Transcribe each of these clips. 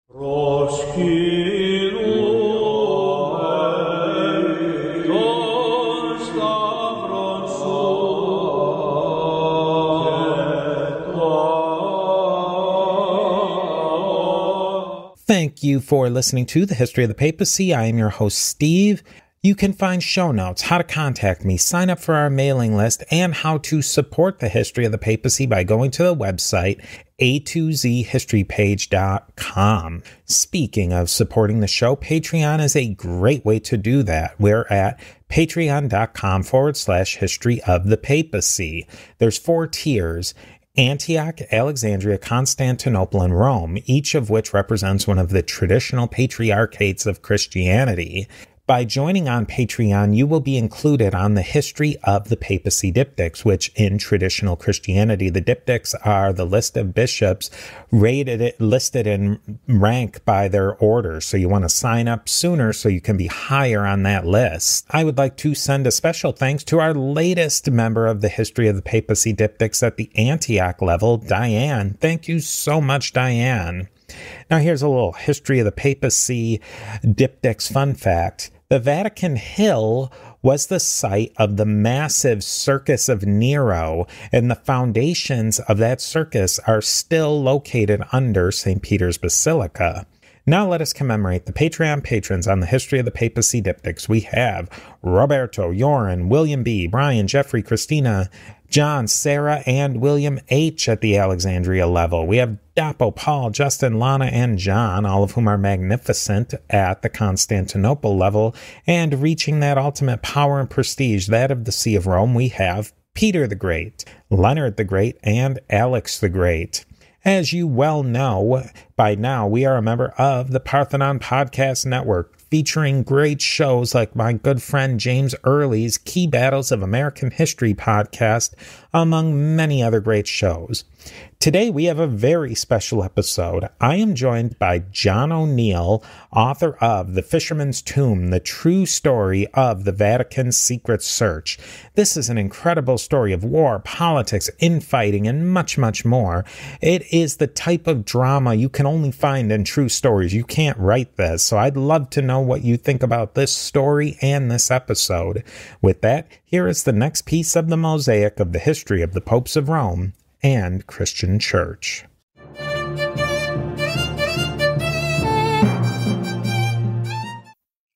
Thank you for listening to The History of the Papacy. I am your host, Steve. You can find show notes, how to contact me, sign up for our mailing list, and how to support The History of the Papacy by going to the website a2zhistorypage.com. Speaking of supporting the show, Patreon is a great way to do that. We're at patreon.com/history of the papacy. There's 4 tiers: Antioch, Alexandria, Constantinople, and Rome, each of which represents one of the traditional patriarchates of Christianity. By joining on Patreon, you will be included on the History of the Papacy diptychs, which in traditional Christianity, the diptychs are the list of bishops listed in rank by their order. So you want to sign up sooner so you can be higher on that list. I would like to send a special thanks to our latest member of the History of the Papacy diptychs at the Antioch level, Diane. Thank you so much, Diane. Now here's a little History of the Papacy diptychs fun fact. The Vatican Hill was the site of the massive Circus of Nero, and the foundations of that circus are still located under St. Peter's Basilica. Now let us commemorate the Patreon patrons on the History of the Papacy diptychs. We have Roberto, Joran, William B., Brian, Jeffrey, Christina, John, Sarah, and William H. at the Alexandria level. We have Dapo, Paul, Justin, Lana, and John, all of whom are magnificent at the Constantinople level and reaching that ultimate power and prestige, that of the See of Rome. We have Peter the Great, Leonard the Great, and Alex the Great. As you well know by now, we are a member of the Parthenon Podcast Network, featuring great shows like my good friend James Early's Key Battles of American History podcast, among many other great shows. Today we have a very special episode. I am joined by John O'Neill, author of The Fisherman's Tomb, the true story of the Vatican's secret search. This is an incredible story of war, politics, infighting, and much, much more. It is the type of drama you can only find in true stories. You can't write this, so I'd love to know what you think about this story and this episode. With that, here is the next piece of the mosaic of the history of the popes of Rome and Christian Church.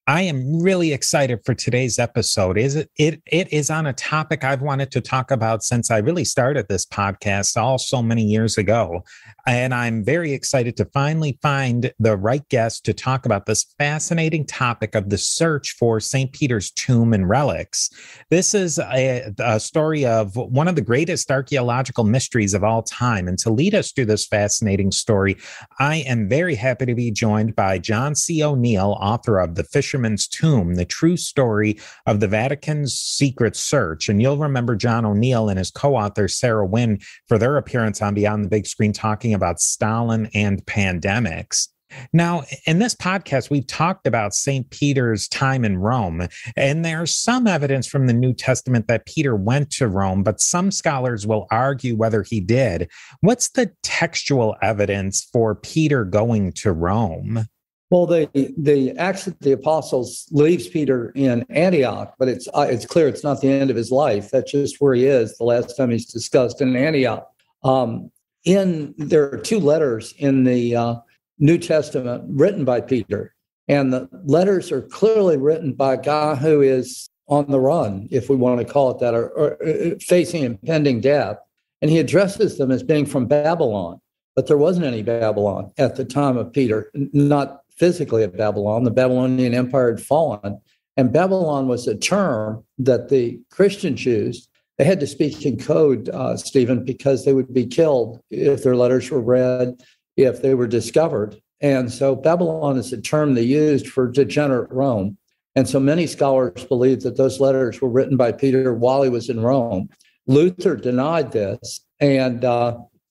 I am really excited for today's episode. It is on a topic I've wanted to talk about since I really started this podcast so many years ago. And I'm very excited to finally find the right guest to talk about this fascinating topic of the search for St. Peter's tomb and relics. This is a story of one of the greatest archaeological mysteries of all time. And to lead us through this fascinating story, I am very happy to be joined by John C. O'Neill, author of The Fisherman's Tomb, the true story of the Vatican's secret search. And you'll remember John O'Neill and his co-author Sarah Wynne for their appearance on Beyond the Big Screen talking about Stalin and pandemics. Now, in this podcast, we've talked about St. Peter's time in Rome, and there's some evidence from the New Testament that Peter went to Rome, but some scholars will argue whether he did. What's the textual evidence for Peter going to Rome? Well, the Acts of the Apostles leaves Peter in Antioch, but it's clear it's not the end of his life. That's just where he is the last time he's discussed in Antioch. There are 2 letters in the New Testament written by Peter, and the letters are clearly written by a guy who is on the run, if we want to call it that, or facing impending death. And he addresses them as being from Babylon, but there wasn't any Babylon at the time of Peter, not physically at Babylon. The Babylonian Empire had fallen, and Babylon was a term that the Christian Jews, they had to speak in code, Stephen, because they would be killed if their letters were read, if they were discovered. And so Babylon is a term they used for degenerate Rome. And so many scholars believe that those letters were written by Peter while he was in Rome. Luther denied this, and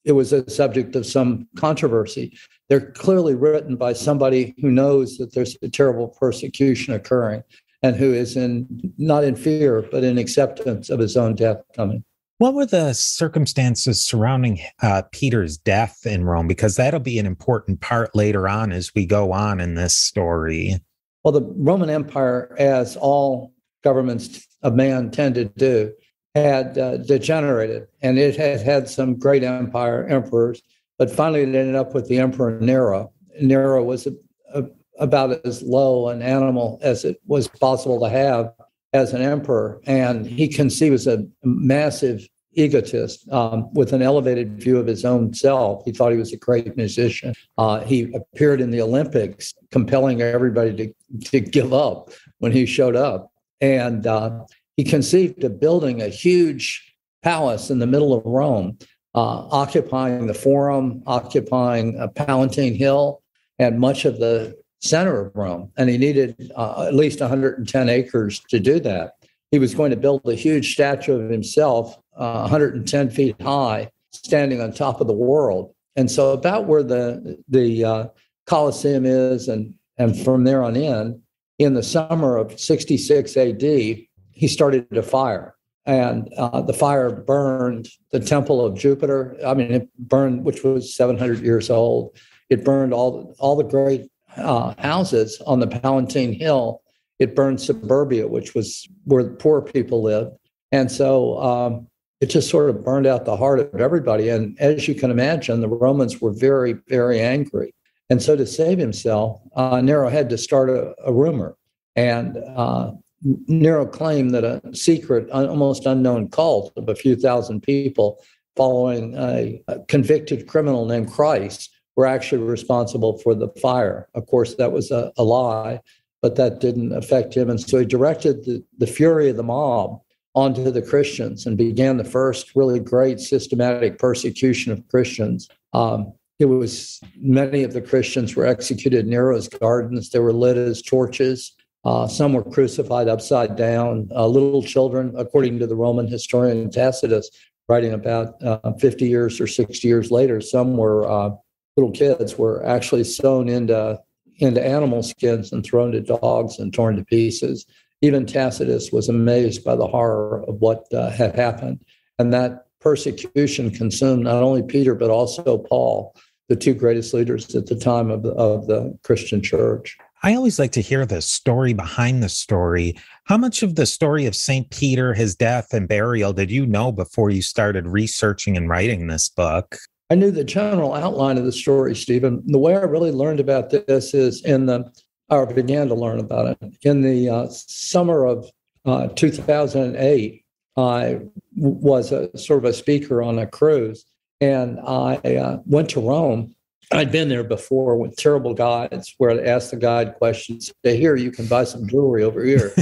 it was a subject of some controversy. They're clearly written by somebody who knows that there's a terrible persecution occurring and who is not in fear, but in acceptance of his own death coming. What were the circumstances surrounding Peter's death in Rome? Because that'll be an important part later on as we go on in this story. Well, the Roman Empire, as all governments of man tend to do, had degenerated, and it had had some great emperors, but finally it ended up with the Emperor Nero. Nero was about as low an animal as it was possible to have as an emperor, and he was a massive egotist with an elevated view of his own self. He thought he was a great musician. He appeared in the Olympics, compelling everybody to give up when he showed up, and he conceived of building a huge palace in the middle of Rome, occupying the Forum, occupying Palatine Hill, and much of the center of Rome. And he needed at least 110 acres to do that. He was going to build a huge statue of himself, 110 feet high, standing on top of the world. And so about where the Colosseum is, and from there on in the summer of 66 AD, he started a fire. And the fire burned the Temple of Jupiter. I mean, it burned, which was 700 years old. It burned all the great houses on the Palatine Hill. It burned suburbia, which was where the poor people lived. And so it just sort of burned out the heart of everybody. And as you can imagine, the Romans were very, very angry. And so to save himself, Nero had to start a rumor. And Nero claimed that a secret, almost unknown cult of a few thousand people following a convicted criminal named Christ were actually responsible for the fire. Of course, that was a lie, but that didn't affect him. And so he directed the fury of the mob onto the Christians and began the first really great systematic persecution of Christians. Many of the Christians were executed in Nero's gardens. They were lit as torches. Some were crucified upside down. Little children, according to the Roman historian Tacitus, writing about 50 years or 60 years later, some were little kids were actually sewn into animal skins and thrown to dogs and torn to pieces. Even Tacitus was amazed by the horror of what had happened. And that persecution consumed not only Peter, but also Paul, the two greatest leaders at the time of the Christian church. I always like to hear the story behind the story. How much of the story of St. Peter, his death and burial, did you know before you started researching and writing this book? I knew the general outline of the story, Stephen. The way I really learned about this is began to learn about it in the summer of 2008. I was sort of a speaker on a cruise, and I went to Rome. I'd been there before with terrible guides where I'd ask the guide questions. Say, here, you can buy some jewelry over here.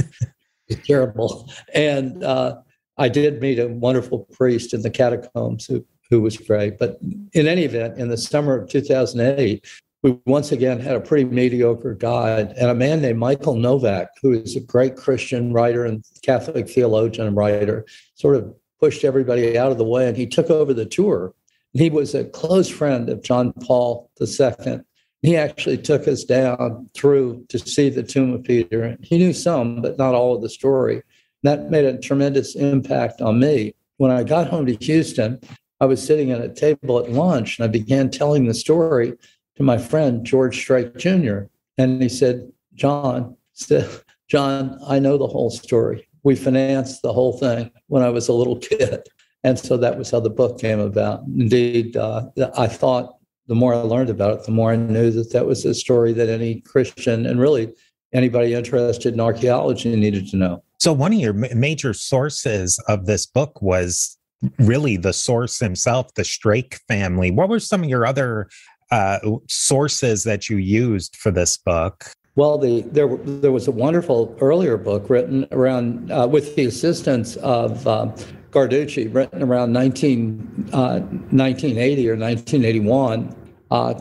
It's terrible. And I did meet a wonderful priest in the catacombs who was great. But in any event, in the summer of 2008, we once again had a pretty mediocre guide, and a man named Michael Novak, who is a great Christian writer and Catholic theologian and writer, sort of pushed everybody out of the way, and he took over the tour. He was a close friend of John Paul II. He actually took us down through to see the tomb of Peter. He knew some, but not all of the story. That made a tremendous impact on me. When I got home to Houston, I was sitting at a table at lunch, and I began telling the story to my friend, George Strait Jr. And he said, John, I know the whole story. We financed the whole thing when I was a little kid. And so that was how the book came about. Indeed, I thought the more I learned about it, the more I knew that was a story that any Christian and really anybody interested in archaeology needed to know. So one of your major sources of this book was really the source himself, the Strake family. What were some of your other sources that you used for this book? Well, there was a wonderful earlier book written around with the assistance of Carducci, written around 1980 or 1981,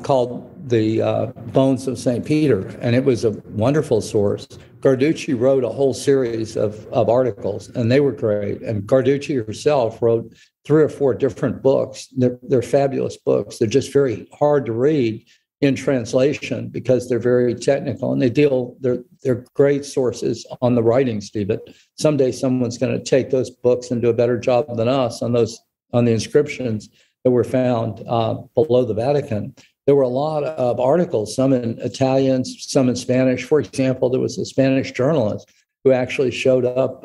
called The Bones of St. Peter, and it was a wonderful source. Carducci wrote a whole series of articles, and they were great. And Carducci herself wrote 3 or 4 different books. They're fabulous books. They're just very hard to read in translation because they're very technical and they're great sources on the writing, Stephen. Someday someone's going to take those books and do a better job than us on the inscriptions that were found below the Vatican. There were a lot of articles, some in Italian, some in Spanish. For example, there was a Spanish journalist who actually showed up.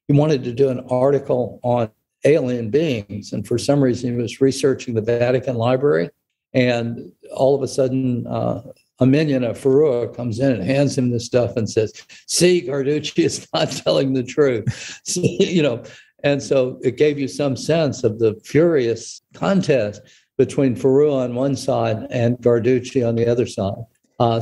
He wanted to do an article on alien beings, and for some reason he was researching the Vatican library. And all of a sudden, a minion of Farua comes in and hands him this stuff and says, "See, Carducci is not telling the truth." So, and so it gave you some sense of the furious contest between Farua on one side and Carducci on the other side.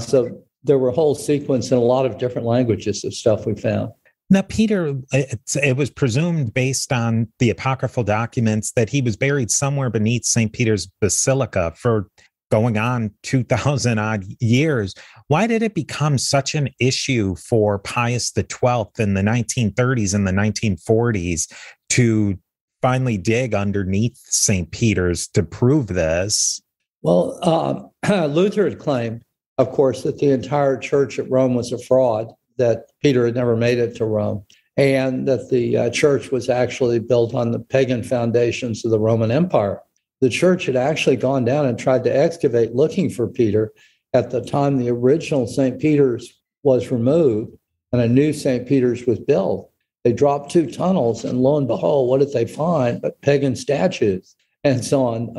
So there were a whole sequence in a lot of different languages of stuff we found. Now, Peter, it was presumed based on the apocryphal documents that he was buried somewhere beneath St. Peter's Basilica for going on 2,000 odd years. Why did it become such an issue for Pius XII in the 1930s and the 1940s to finally dig underneath St. Peter's to prove this? Well, Luther had claimed, of course, that the entire church at Rome was a fraud, that Peter had never made it to Rome, and that the church was actually built on the pagan foundations of the Roman Empire. The church had actually gone down and tried to excavate looking for Peter at the time the original St. Peter's was removed and a new St. Peter's was built. They dropped 2 tunnels, and lo and behold, what did they find but pagan statues and so on?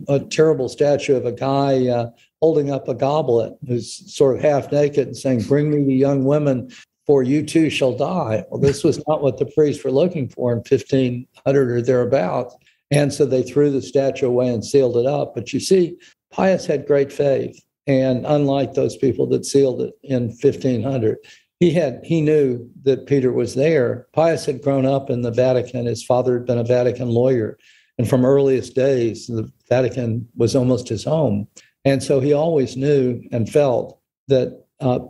A terrible statue of a guy holding up a goblet who's sort of half naked and saying, "Bring me the young women, for you too shall die." Well, this was not what the priests were looking for in 1500 or thereabouts. And so they threw the statue away and sealed it up. But you see, Pius had great faith. And unlike those people that sealed it in 1500, he knew that Peter was there. Pius had grown up in the Vatican. His father had been a Vatican lawyer. And from earliest days, the Vatican was almost his home. And so he always knew and felt that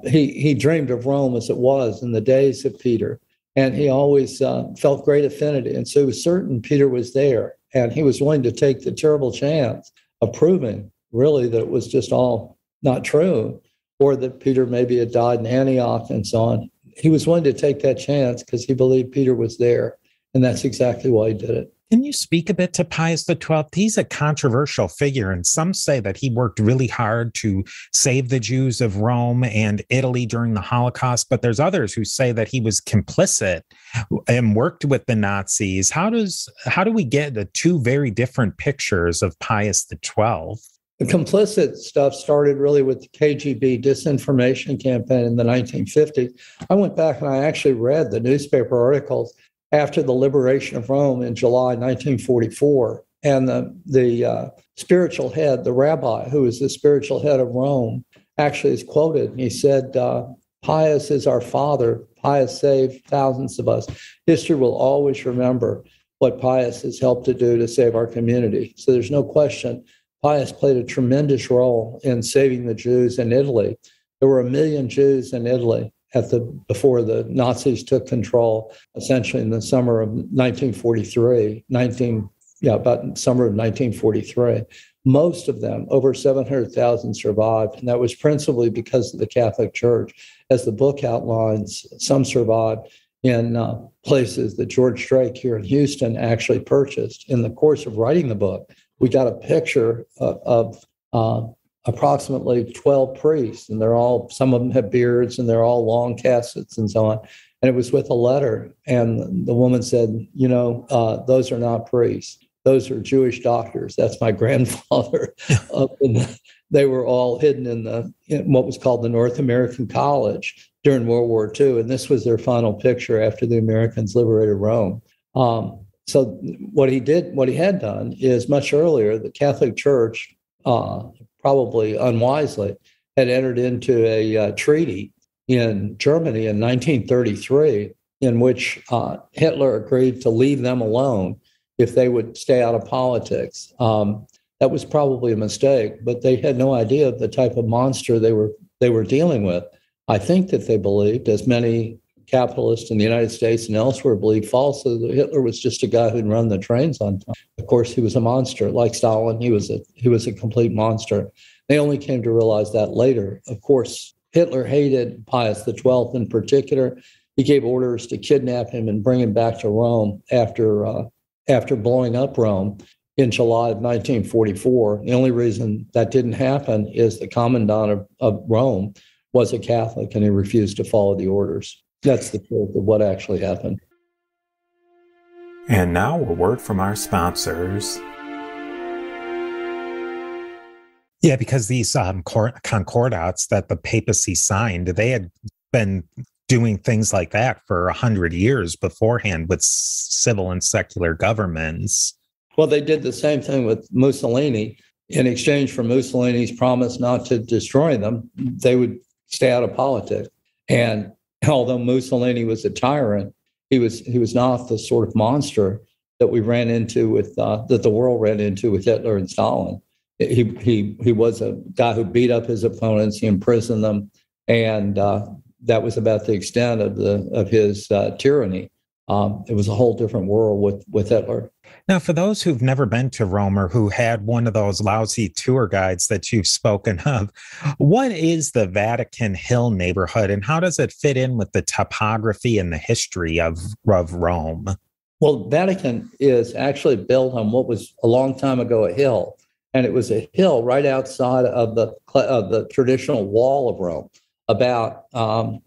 he dreamed of Rome as it was in the days of Peter. And he always felt great affinity. And so he was certain Peter was there. And he was willing to take the terrible chance of proving really that it was just all not true, or that Peter maybe had died in Antioch and so on. He was willing to take that chance because he believed Peter was there. And that's exactly why he did it. Can you speak a bit to Pius XII? He's a controversial figure, and some say that he worked really hard to save the Jews of Rome and Italy during the Holocaust, but there's others who say that he was complicit and worked with the Nazis. How do we get the 2 very different pictures of Pius XII? The complicit stuff started really with the KGB disinformation campaign in the 1950s. I went back and I actually read the newspaper articles after the liberation of Rome in July 1944. And the spiritual head, the rabbi who was the spiritual head of Rome, actually is quoted. And he said, "Pius is our father. Pius saved thousands of us. History will always remember what Pius has helped to do to save our community." So there's no question Pius played a tremendous role in saving the Jews in Italy. There were 1 million Jews in Italy before the Nazis took control, essentially in the summer of 1943, about summer of 1943. Most of them, over 700,000, survived, and that was principally because of the Catholic Church. As the book outlines, some survived in places that George Drake here in Houston actually purchased. In the course of writing the book, we got a picture of approximately 12 priests, and some of them have beards, and they're all long caskets and so on. And it was with a letter, and the woman said, "Those are not priests. Those are Jewish doctors. That's my grandfather." They were all hidden in what was called the North American College during World War II, and this was their final picture after the Americans liberated Rome. So what he had done is much earlier, the Catholic Church, probably unwisely, had entered into a treaty in Germany in 1933, in which Hitler agreed to leave them alone if they would stay out of politics. That was probably a mistake, but they had no idea of the type of monster they were dealing with. I think that they believed, as many capitalists in the United States and elsewhere believed falsely, that Hitler was just a guy who'd run the trains on time. Of course, he was a monster. Like Stalin, he was a complete monster. They only came to realize that later. Of course, Hitler hated Pius XII in particular. He gave orders to kidnap him and bring him back to Rome after blowing up Rome in July of 1944. The only reason that didn't happen is the commandant of Rome was a Catholic and he refused to follow the orders. That's the truth of what actually happened. And now a word from our sponsors. Yeah, because these concordats that the papacy signed, they had been doing things like that for 100 years beforehand with civil and secular governments. Well, they did the same thing with Mussolini. In exchange for Mussolini's promise not to destroy them, they would stay out of politics. And although Mussolini was a tyrant, he was not the sort of monster that we ran into with that the world ran into with Hitler and Stalin. He was a guy who beat up his opponents, he imprisoned them, and that was about the extent of his tyranny. It was a whole different world with Hitler. Now, for those who've never been to Rome or who had one of those lousy tour guides that you've spoken of, what is the Vatican Hill neighborhood and how does it fit in with the topography and the history of Rome? Well, Vatican is actually built on what was a long time ago a hill. And it was a hill right outside of the traditional wall of Rome, about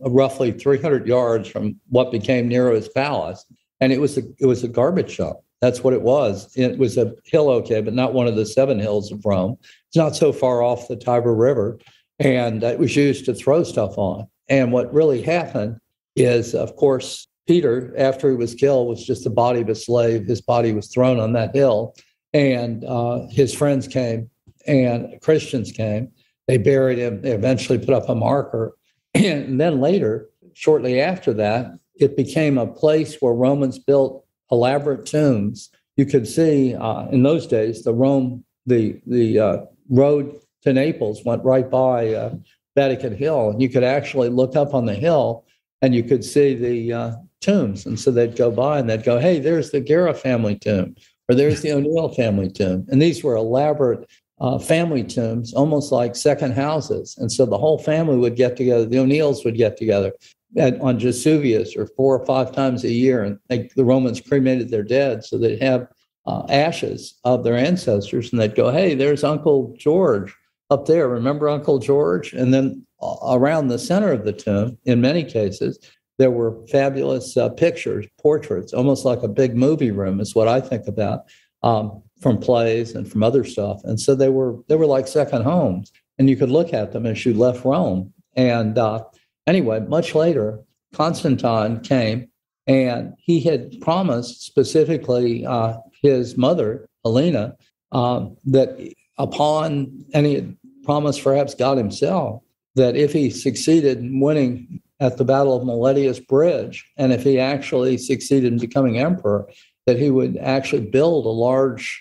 roughly 300 yards from what became Nero's palace. And it was a garbage dump. That's what it was. It was a hill, okay, but not one of the 7 hills of Rome. It's not so far off the Tiber River. And it was used to throw stuff on. And what really happened is, of course, Peter, after he was killed, was just the body of a slave. His body was thrown on that hill. And his friends came and Christians came. They buried him. They eventually put up a marker. And then later, shortly after that, it became a place where Romans built elaborate tombs. You could see in those days, the road to Naples went right by Vatican Hill. And you could actually look up on the hill and you could see the tombs. And so they'd go by and they'd go, hey, there's the Guerra family tomb. Or there's the O'Neill family tomb. And these were elaborate family tombs, almost like second houses. And so the whole family would get together. The O'Neills would get together on Vesuvius or 4 or 5 times a year. And the Romans cremated their dead. So they'd have ashes of their ancestors. And they'd go, hey, there's Uncle George up there. Remember Uncle George? And then around the center of the tomb, in many cases, there were fabulous pictures, portraits, almost like a big movie room is what I think about, from plays and from other stuff. And so they were like second homes, and you could look at them as you left Rome. And anyway, much later, Constantine came, and he had promised specifically his mother, Helena, that upon, and he had promised perhaps God himself, that if he succeeded in winning at the Battle of Miletius Bridge, and if he actually succeeded in becoming emperor, that he would actually build a large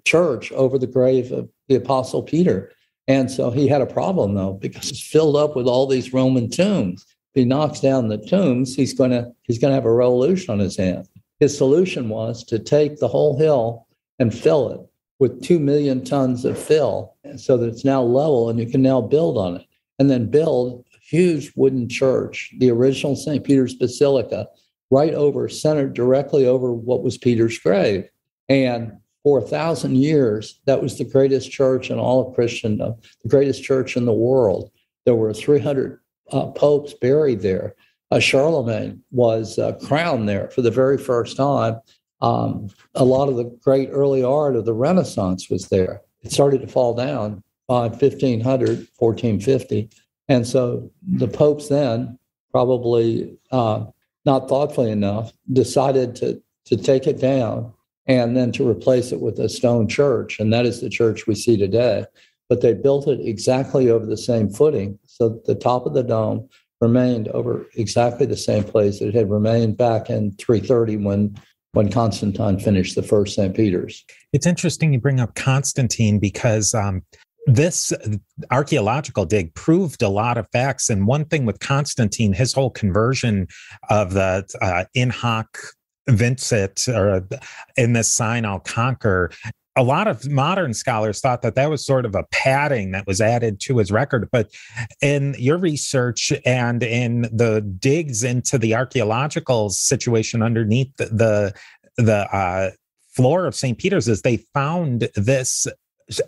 church over the grave of the Apostle Peter. And so he had a problem, though, because it's filled up with all these Roman tombs. If he knocks down the tombs, he's going to have a revolution on his hands. His solution was to take the whole hill and fill it with 2 million tons of fill, so that it's now level and you can now build on it, and then build huge wooden church, the original St. Peter's Basilica, centered directly over what was Peter's grave. And for 1,000 years, that was the greatest church in all of Christendom, the greatest church in the world. There were 300 popes buried there. Charlemagne was crowned there for the very first time. A lot of the great early art of the Renaissance was there. It started to fall down by 1500, 1450. And so the popes then, probably not thoughtfully enough, decided to take it down and then to replace it with a stone church. And that is the church we see today. But they built it exactly over the same footing. So the top of the dome remained over exactly the same place that it had remained back in 330 when Constantine finished the first St. Peter's. It's interesting you bring up Constantine because this archaeological dig proved a lot of facts. And one thing with Constantine, his whole conversion of the in hoc vincit, or in this sign I'll conquer, a lot of modern scholars thought that that was sort of a padding that was added to his record. But in your research and in the digs into the archaeological situation underneath the floor of St. Peter's, is they found this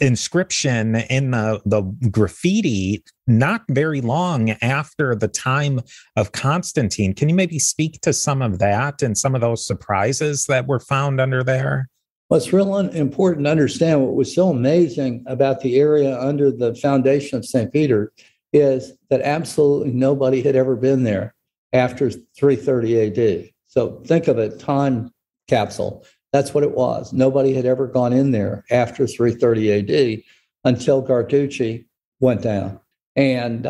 inscription in the graffiti not very long after the time of Constantine. Can you maybe speak to some of that and some of those surprises that were found under there? Well, it's real important to understand what was so amazing about the area under the foundation of St. Peter is that absolutely nobody had ever been there after 330 AD. So think of it, time capsule. That's what it was. Nobody had ever gone in there after 330 AD until Carducci went down. And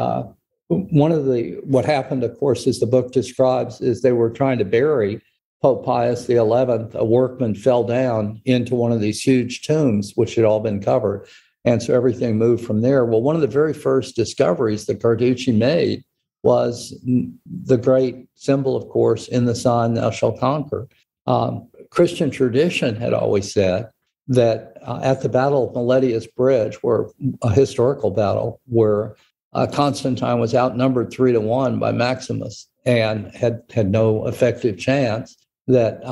what happened, of course, as the book describes, is they were trying to bury Pope Pius XI. A workman fell down into one of these huge tombs, which had all been covered. And so everything moved from there. Well, one of the very first discoveries that Carducci made was the great symbol, of course, in the sign, "Thou shalt conquer." Christian tradition had always said that at the Battle of Miletius Bridge, where a historical battle, where Constantine was outnumbered 3-1 by Maximus and had no effective chance, that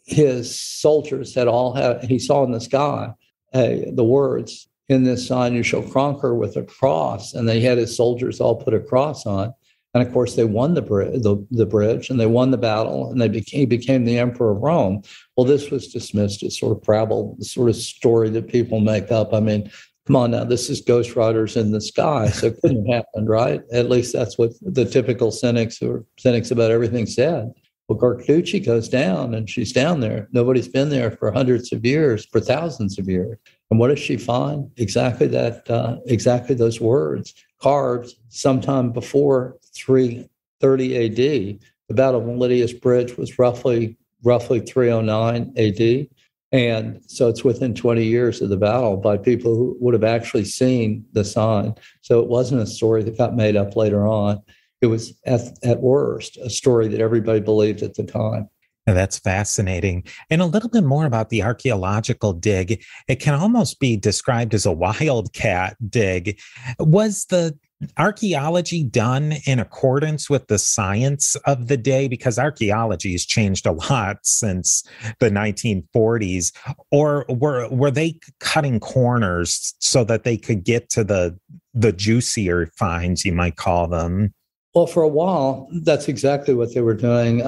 his soldiers he saw in the sky the words, "In this sign you shall conquer," with a cross, and they had his soldiers all put a cross on. And of course, they won the bridge, and they won the battle, and he became the emperor of Rome. Well, this was dismissed as sort of the sort of story that people make up. I mean, come on now, this is Ghost Riders in the sky, so it couldn't have happened, right? At least that's what the typical cynics who are cynics about everything said. Well, Carducci goes down, and she's down there. Nobody's been there for hundreds of years, for thousands of years. And what does she find? Exactly that, exactly those words carved sometime before 330 AD. The Battle of Miletius Bridge was roughly 309 AD. And so it's within 20 years of the battle by people who would have actually seen the sign. So it wasn't a story that got made up later on. It was, at worst, a story that everybody believed at the time. That's fascinating. And a little bit more about the archaeological dig. It can almost be described as a wildcat dig. Was the archaeology done in accordance with the science of the day? Because archaeology has changed a lot since the 1940s. Or were they cutting corners so that they could get to the juicier finds, you might call them? Well, for a while, that's exactly what they were doing.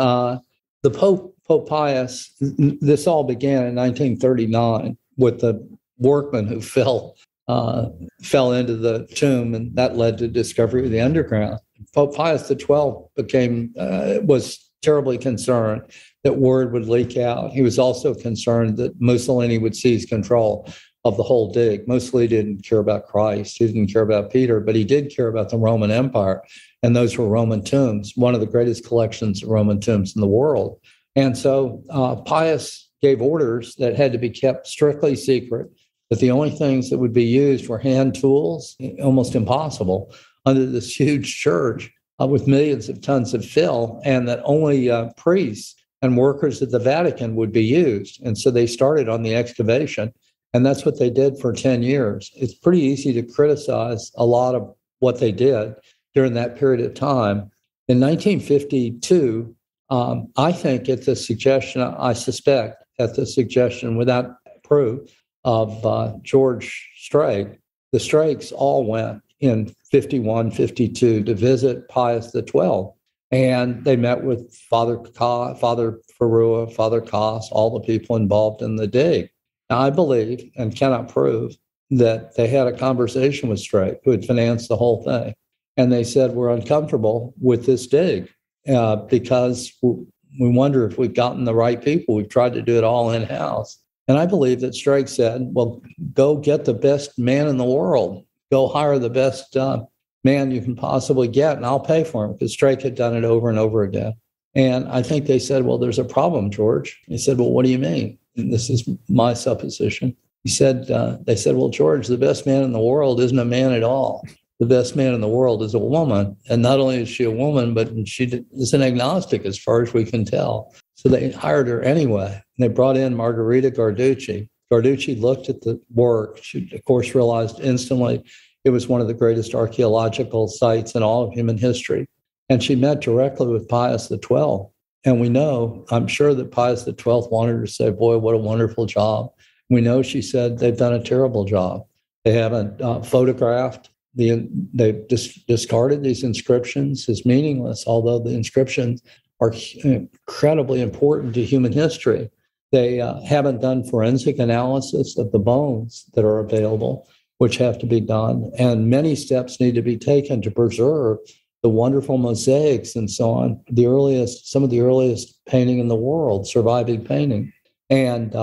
The Pope Pius, this all began in 1939 with the workman who fell into the tomb, and that led to discovery of the underground. Pope Pius XII was terribly concerned that word would leak out. He was also concerned that Mussolini would seize control of the whole dig. Mussolini didn't care about Christ. He didn't care about Peter, but he did care about the Roman Empire. And those were Roman tombs, one of the greatest collections of Roman tombs in the world. And so Pius gave orders that had to be kept strictly secret, that the only things that would be used were hand tools, almost impossible, under this huge church with millions of tons of fill, and that only priests and workers at the Vatican would be used. And so they started on the excavation, and that's what they did for 10 years. It's pretty easy to criticize a lot of what they did during that period of time. In 1952, I think I suspect at the suggestion without proof of George Strake, the Strakes all went in 51, 52 to visit Pius XII. And they met with Father Farua, Father Koss, all the people involved in the dig. Now, I believe, and cannot prove, that they had a conversation with Strake, who had financed the whole thing. And they said, we're uncomfortable with this dig because we wonder if we've gotten the right people. We've tried to do it all in-house. And I believe that Strake said, well, go get the best man in the world. Go hire the best man you can possibly get, and I'll pay for him, because Strake had done it over and over again. And I think they said, well, there's a problem, George. He said, well, what do you mean? And this is my supposition. He said, they said, well, George, the best man in the world isn't a man at all. The best man in the world is a woman. And not only is she a woman, but she is an agnostic as far as we can tell. So they hired her anyway. And they brought in Margherita Carducci. Garducci looked at the work. She, of course, realized instantly it was one of the greatest archaeological sites in all of human history. And she met directly with Pius XII. And we know, I'm sure that Pius XII wanted her to say, boy, what a wonderful job. We know she said they've done a terrible job. They haven't photographed, they've discarded these inscriptions as meaningless, although the inscriptions are incredibly important to human history. They haven't done forensic analysis of the bones that are available, which have to be done. And many steps need to be taken to preserve the wonderful mosaics and so on, some of the earliest painting in the world, surviving painting. And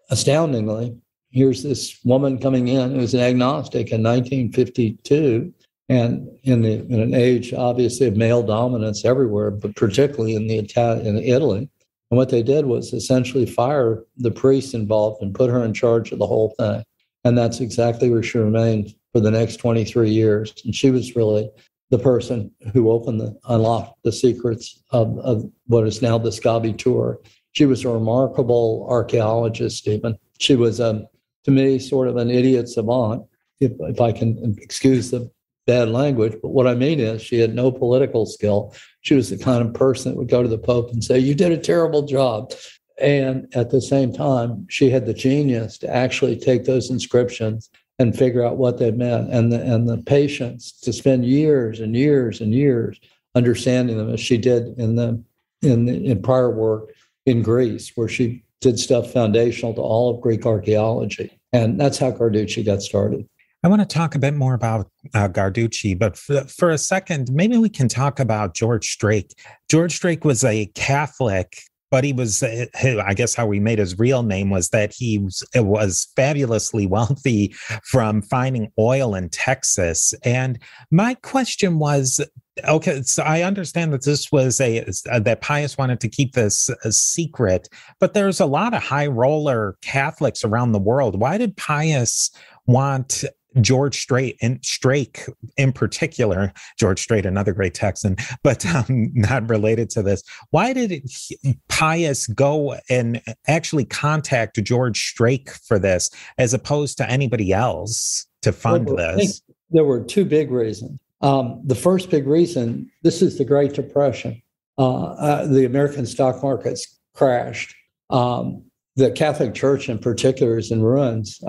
astoundingly, here's this woman coming in who's an agnostic in 1952, and in an age, obviously, of male dominance everywhere, but particularly in Italy. And what they did was essentially fire the priest involved and put her in charge of the whole thing. And that's exactly where she remained for the next 23 years. And she was really the person who unlocked the secrets of what is now the Scavi. She was a remarkable archaeologist, Stephen. She was, to me, sort of an idiot savant, if I can excuse the bad language. But what I mean is she had no political skill. She was the kind of person that would go to the Pope and say, you did a terrible job. And at the same time, she had the genius to actually take those inscriptions and figure out what they meant, and the patience to spend years and years and years understanding them, as she did in prior work in Greece, where she did stuff foundational to all of Greek archaeology. And that's how Garducci got started. I want to talk a bit more about Garducci, but for a second, maybe we can talk about George Strake. George Strake was a Catholic, but he was, I guess how we made his real name was that he was fabulously wealthy from finding oil in Texas. And my question was, okay, so I understand that this was that Pius wanted to keep this a secret, but there's a lot of high roller Catholics around the world. Why did Pius want George Strake in particular, George Strait, another great Texan, but not related to this. Why did Pius go and actually contact George Strake for this, as opposed to anybody else to fund this? I think there were two big reasons. The first big reason, this is the Great Depression. The American stock markets crashed. The Catholic Church in particular is in ruins.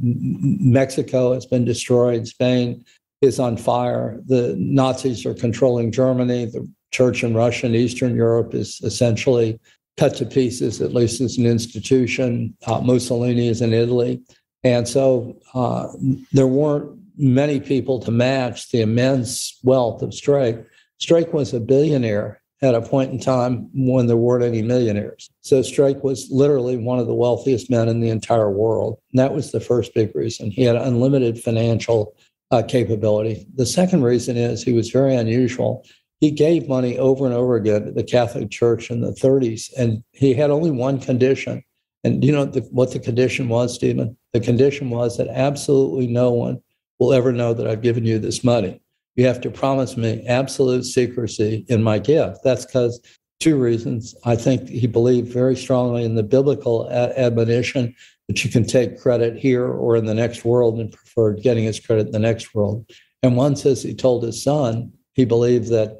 Mexico has been destroyed. Spain is on fire. The Nazis are controlling Germany. The church in Russia and Eastern Europe is essentially cut to pieces, at least as an institution. Mussolini is in Italy. And so there weren't many people to match the immense wealth of Strake. Strake was a billionaire at a point in time when there weren't any millionaires. So Strake was literally one of the wealthiest men in the entire world. And that was the first big reason. He had unlimited financial capability. The second reason is he was very unusual. He gave money over and over again to the Catholic Church in the 30s, and he had only one condition. And do you know what the condition was, Stephen? The condition was that absolutely no one will ever know that I've given you this money. You have to promise me absolute secrecy in my gift. That's because two reasons. I think he believed very strongly in the biblical admonition that you can take credit here or in the next world, and preferred getting his credit in the next world. And one says he told his son, he believed that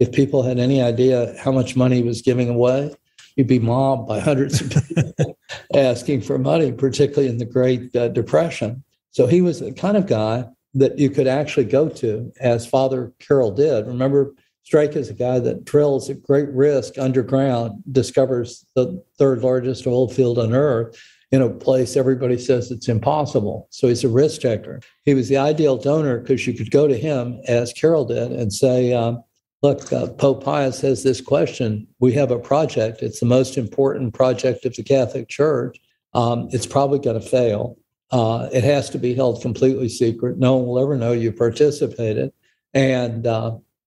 if people had any idea how much money he was giving away, he'd be mobbed by hundreds of people asking for money, particularly in the Great Depression. So he was the kind of guy that you could actually go to, as Father Carroll did. Remember, Strake is a guy that drills at great risk underground, discovers the third largest oil field on earth in a place everybody says it's impossible. So he's a risk taker. He was the ideal donor because you could go to him, as Carroll did, and say, look, Pope Pius has this question. We have a project. It's the most important project of the Catholic Church. It's probably going to fail. It has to be held completely secret. No one will ever know you participated. And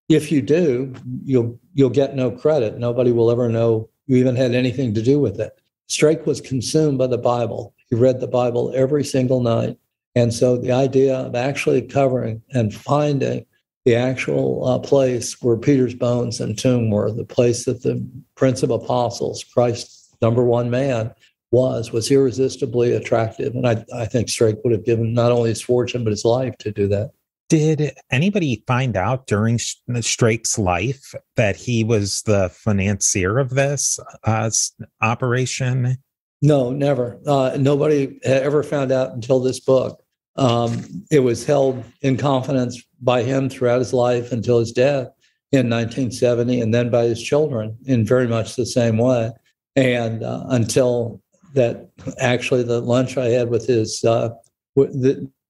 if you do, you'll get no credit. Nobody will ever know you even had anything to do with it. Strake was consumed by the Bible. He read the Bible every single night. And so the idea of actually covering and finding the actual place where Peter's bones and tomb were, the place that the Prince of Apostles, Christ's number one man, was irresistibly attractive. And I think Strake would have given not only his fortune, but his life to do that. Did anybody find out during Strake's life that he was the financier of this operation? No, never. Nobody ever found out until this book. It was held in confidence by him throughout his life until his death in 1970, and then by his children in very much the same way. And until that, actually, the lunch I had with his,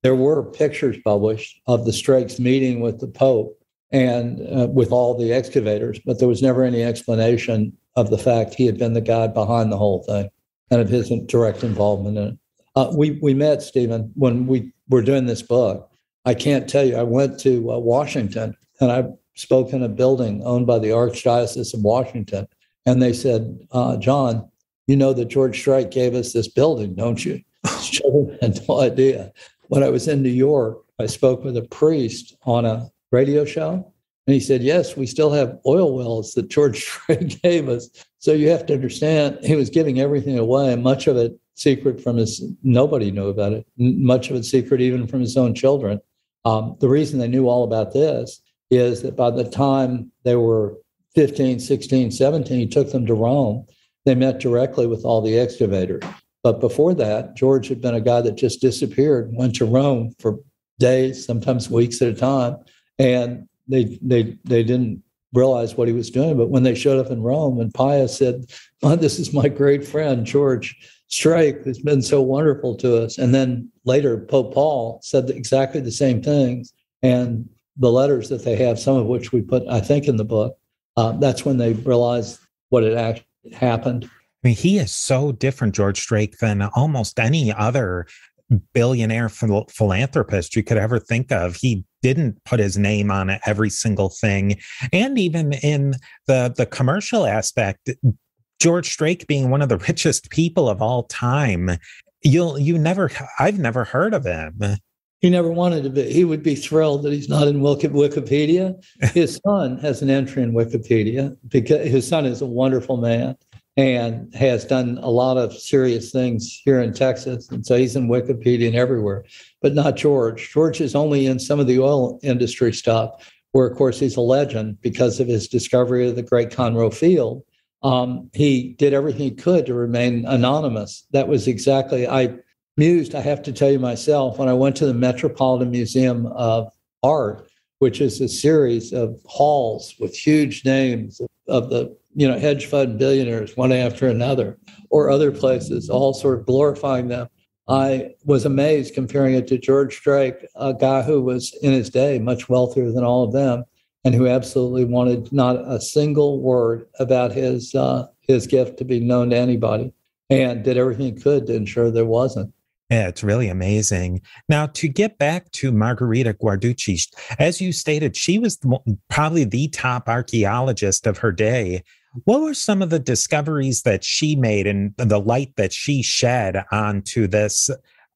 there were pictures published of the Strakes meeting with the Pope and with all the excavators, but there was never any explanation of the fact he had been the guy behind the whole thing and of his direct involvement in it. We met, Stephen, when we were doing this book. I can't tell you, I went to Washington, and I spoke in a building owned by the Archdiocese of Washington. And they said, John, you know that George Strake gave us this building, don't you? I had no idea. When I was in New York, I spoke with a priest on a radio show, and he said, yes, we still have oil wells that George Strake gave us. So you have to understand, he was giving everything away, and much of it secret from nobody knew about it, much of it secret even from his own children. The reason they knew all about this is that by the time they were 15, 16, 17, he took them to Rome. They met directly with all the excavators. But before that, George had been a guy that just disappeared, went to Rome for days, sometimes weeks at a time, and they didn't realize what he was doing. But when they showed up in Rome, and Pius said, oh, this is my great friend, George Strake, who's been so wonderful to us. And then later, Pope Paul said exactly the same things. And the letters that they have, some of which we put, I think, in the book, that's when they realized what had actually happened. I mean, he is so different, George Strake, than almost any other billionaire philanthropist you could ever think of. He didn't put his name on every single thing. And even in the commercial aspect, George Strake being one of the richest people of all time, I've never heard of him. He never wanted to be. He would be thrilled that he's not in Wikipedia. His son has an entry in Wikipedia because his son is a wonderful man and has done a lot of serious things here in Texas. And so he's in Wikipedia and everywhere, but not George. George is only in some of the oil industry stuff, where, of course, he's a legend because of his discovery of the Great Conroe Field. He did everything he could to remain anonymous. That was exactly, I have to tell you myself, when I went to the Metropolitan Museum of Art, which is a series of halls with huge names of the hedge fund billionaires, one after another, or other places, all sort of glorifying them. I was amazed comparing it to George Strake, a guy who was in his day much wealthier than all of them, and who absolutely wanted not a single word about his gift to be known to anybody, and did everything he could to ensure there wasn't. Yeah, it's really amazing. Now, to get back to Margherita Guarducci, as you stated, she was probably the top archaeologist of her day. What were some of the discoveries that she made and the light that she shed onto this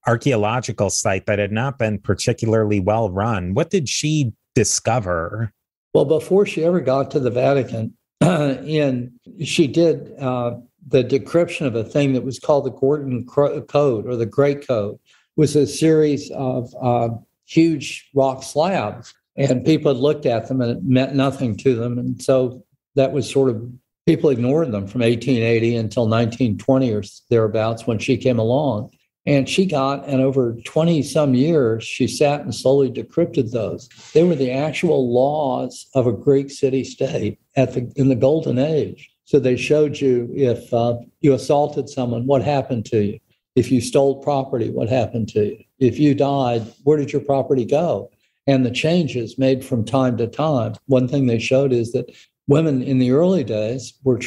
archaeological site that had not been particularly well run? What did she discover? Well, before she ever got to the Vatican, she did the decryption of a thing that was called the Gordon Code, or the Great Code. It was a series of huge rock slabs, and people had looked at them and it meant nothing to them. And so that was sort of, people ignored them from 1880 until 1920 or thereabouts, when she came along. And over 20 some years, she sat and slowly decrypted those. They were the actual laws of a Greek city-state in the Golden Age. So they showed you, if you assaulted someone, what happened to you? If you stole property, what happened to you? If you died, where did your property go? And the changes made from time to time. One thing they showed is that women in the early days were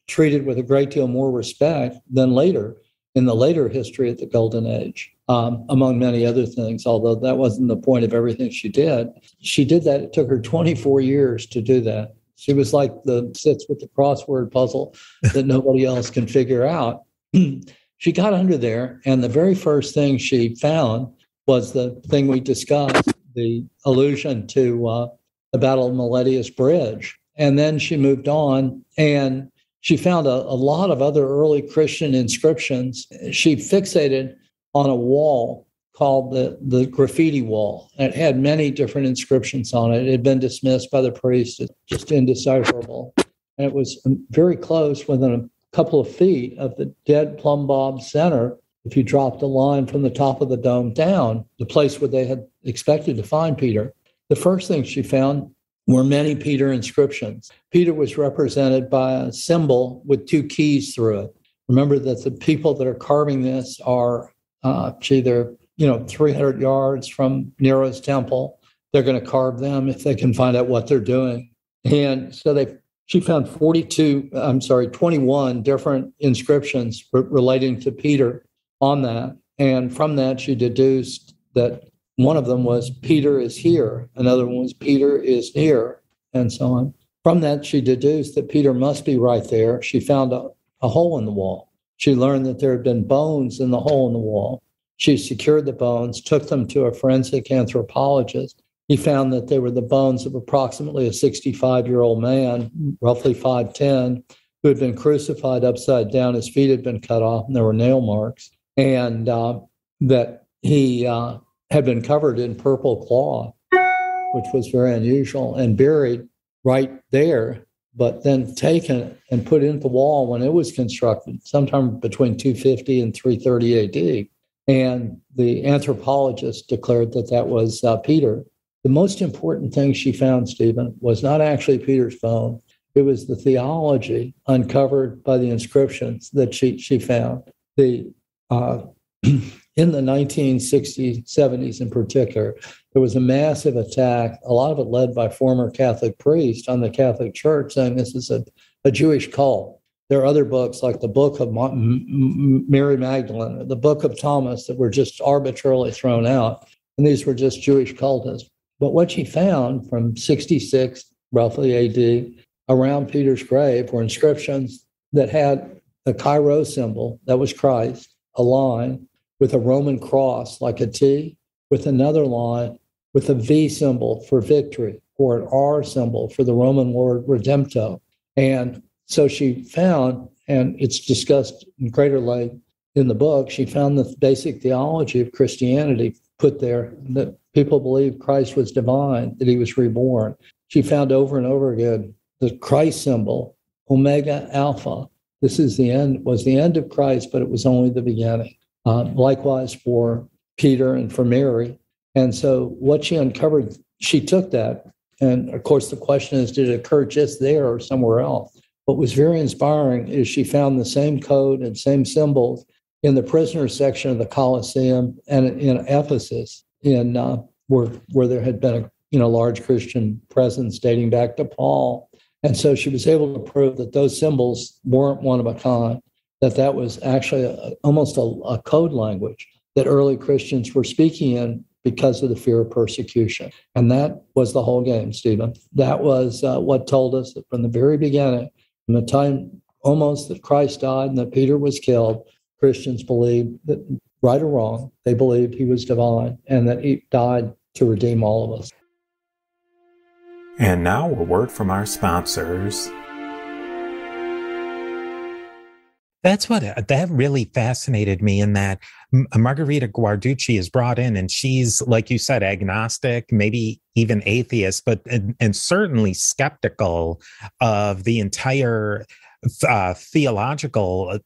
treated with a great deal more respect than later, in the later history of the Golden Age, among many other things, although that wasn't the point of everything she did. She did that. It took her 24 years to do that. She was like sits with the crossword puzzle that nobody else can figure out. She got under there, and the very first thing she found was the thing we discussed, the allusion to the Battle of Miletius Bridge. And then she moved on, and she found a lot of other early Christian inscriptions. She fixated on a wall called the graffiti wall. It had many different inscriptions on it. It had been dismissed by the priest. It's just indecipherable. And it was very close, within a couple of feet of the dead plumb bob center. If you dropped a line from the top of the dome down, the place where they had expected to find Peter, the first thing she found were many Peter inscriptions. Peter was represented by a symbol with two keys through it. Remember that the people that are carving this are, they're 300 yards from Nero's temple. They're going to carve them if they can find out what they're doing. And so she found 21 different inscriptions relating to Peter on that. And from that, she deduced that one of them was Peter is here. Another one was Peter is near, and so on. From that, she deduced that Peter must be right there. She found a hole in the wall. She learned that there had been bones in the hole in the wall. She secured the bones, took them to a forensic anthropologist. He found that they were the bones of approximately a 65-year-old man, roughly 5'10", who had been crucified upside down. His feet had been cut off, and there were nail marks, and that he had been covered in purple cloth, which was very unusual, and buried right there, but then taken and put into the wall when it was constructed, sometime between 250 and 330 AD. And the anthropologist declared that that was Peter. The most important thing she found, Stephen, was not actually Peter's bone. It was the theology uncovered by the inscriptions that she found. In the 1960s, 70s in particular, there was a massive attack, a lot of it led by former Catholic priests on the Catholic Church, saying this is a Jewish cult. There are other books like the Book of Mary Magdalene, the Book of Thomas, that were just arbitrarily thrown out. And these were just Jewish cultists. But what she found from 66, roughly AD, around Peter's grave were inscriptions that had the Chi-Rho symbol, that was Christ, a line with a Roman cross like a T, with another line with a V symbol for victory, or an R symbol for the Roman word redempto. And so she found, and it's discussed in greater length in the book, she found the basic theology of Christianity put there, that people believed Christ was divine, that he was reborn. She found over and over again the Christ symbol, Omega Alpha. This is was the end of Christ, but it was only the beginning. Likewise for Peter and for Mary. And so what she uncovered, she took that. And of course, the question is, did it occur just there or somewhere else? What was very inspiring is she found the same code and same symbols in the prisoner section of the Colosseum and in Ephesus, where there had been a large Christian presence dating back to Paul. And so she was able to prove that those symbols weren't one of a kind, that was actually almost a code language that early Christians were speaking in because of the fear of persecution. And that was the whole game, Stephen. That was what told us that from the very beginning, from the time almost that Christ died and that Peter was killed, Christians believed that, right or wrong, they believed he was divine and that he died to redeem all of us. And now a word from our sponsors. That really fascinated me, in that Margherita Guarducci is brought in, and she's, like you said, agnostic, maybe even atheist, but and certainly skeptical of the entire theological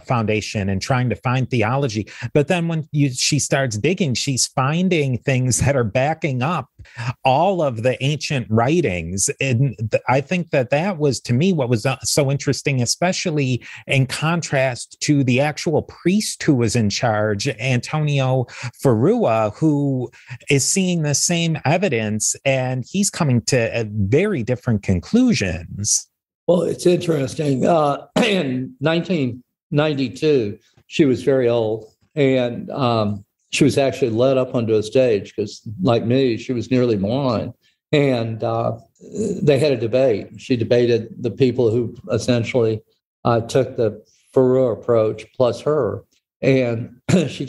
foundation and trying to find theology. But then when she starts digging, she's finding things that are backing up all of the ancient writings. And I think that was, to me, what was so interesting, especially in contrast to the actual priest who was in charge, Antonio Ferrua, who is seeing the same evidence, and he's coming to very different conclusions. Well, it's interesting. In 1992, she was very old, and she was actually led up onto a stage because, like me, she was nearly blind. And they had a debate. She debated the people who essentially took the Ferrua approach plus her. And she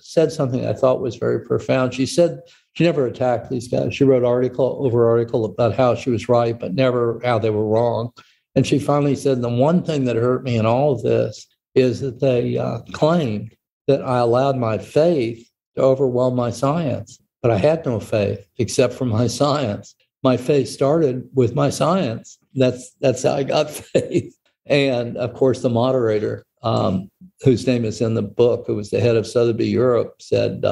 said something I thought was very profound. She said she never attacked these guys. She wrote article over article about how she was right, but never how they were wrong. And she finally said, the one thing that hurt me in all of this is that they claimed that I allowed my faith to overwhelm my science. But I had no faith except for my science. My faith started with my science. That's how I got faith. And of course, the moderator, whose name is in the book, who was the head of Sotheby Europe, said,